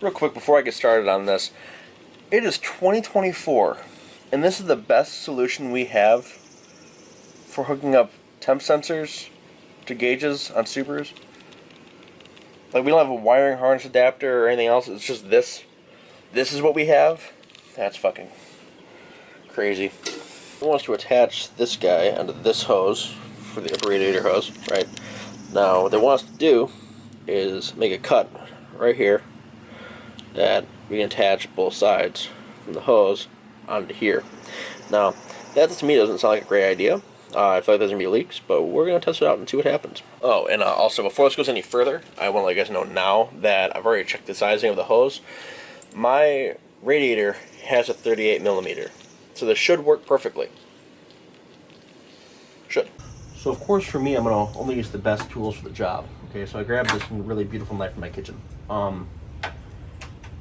Real quick before I get started on this, it is 2024, and this is the best solution we have for hooking up temp sensors to gauges on Subarus. Like, we don't have a wiring harness adapter or anything else, it's just this. This is what we have. That's fucking crazy. I want us to attach this guy onto this hose for the radiator hose, right? Now, what they want us to do is make a cut right here that we can attach both sides from the hose onto here. Now, that to me doesn't sound like a great idea. I feel like there's going to be leaks, but we're going to test it out and see what happens. Oh, and also, before this goes any further, I want to let you guys know now that I've already checked the sizing of the hose. My radiator has a 38mm, so this should work perfectly. Should. So, of course, for me, I'm going to only use the best tools for the job. Okay, so I grabbed this really beautiful knife from my kitchen.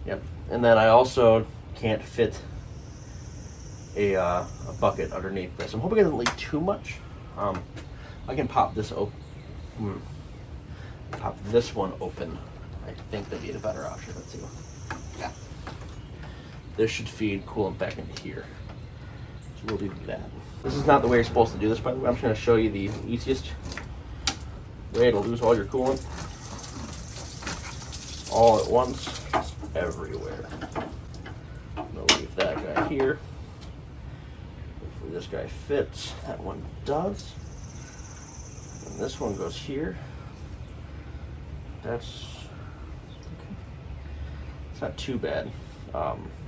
Yep. And then I also can't fit a bucket underneath this. I'm hoping it doesn't leak too much. I can pop this open. Pop this one open. I think that'd be a better option. Let's see. Yeah. This should feed coolant back into here. So we'll do that. This is not the way you're supposed to do this, by the way. I'm just going to show you the easiest way to lose all your coolant all at once, everywhere. I'm going to leave that guy here. Hopefully this guy fits. That one does. And this one goes here. That's okay. It's not too bad.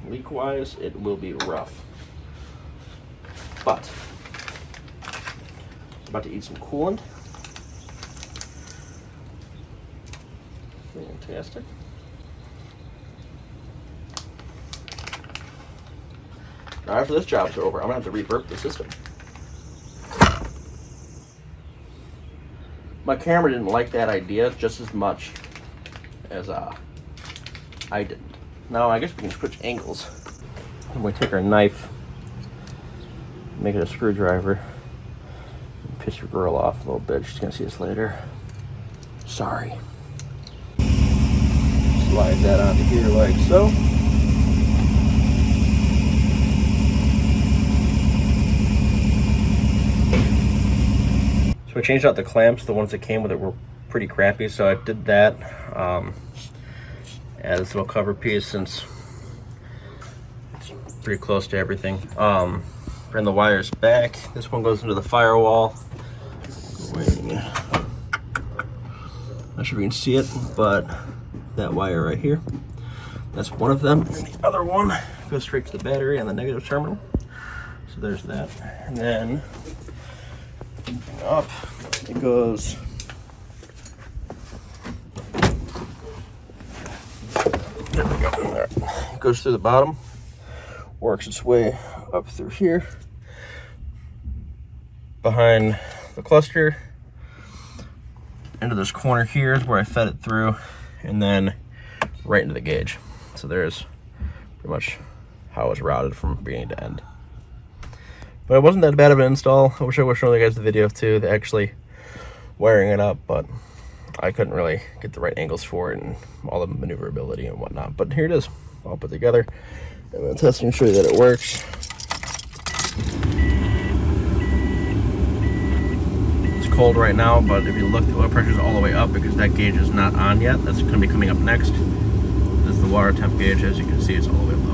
Leak-wise, it will be rough. But I'm about to eat some coolant. Fantastic. Now after this job's over, I'm gonna have to reburp the system. My camera didn't like that idea just as much as I didn't. Now I guess we can switch angles. I'm gonna take our knife, make it a screwdriver, and piss your girl off a little bit. She's gonna see us later. Sorry. Slide that onto here like so. So I changed out the clamps. The ones that came with it were pretty crappy, so I did that. Add this little cover piece since it's pretty close to everything. Bring the wires back. This one goes into the firewall. Not sure if you can see it, but that wire right here, that's one of them. And the other one goes straight to the battery on the negative terminal. So there's that. And then up it goes. There we go. There. It goes through the bottom, works its way up through here, behind the cluster, into this corner here is where I fed it through, and then right into the gauge. So there's pretty much how it's routed from beginning to end. But it wasn't that bad of an install. I wish I would show you guys the video too, the actually wiring it up, but I couldn't really get the right angles for it and all the maneuverability and whatnot. But here it is, all put together. I'm going to test and show you that it works. It's cold right now, but if you look, the oil pressure is all the way up because that gauge is not on yet. That's going to be coming up next. This is the water temp gauge. As you can see, it's all the way low.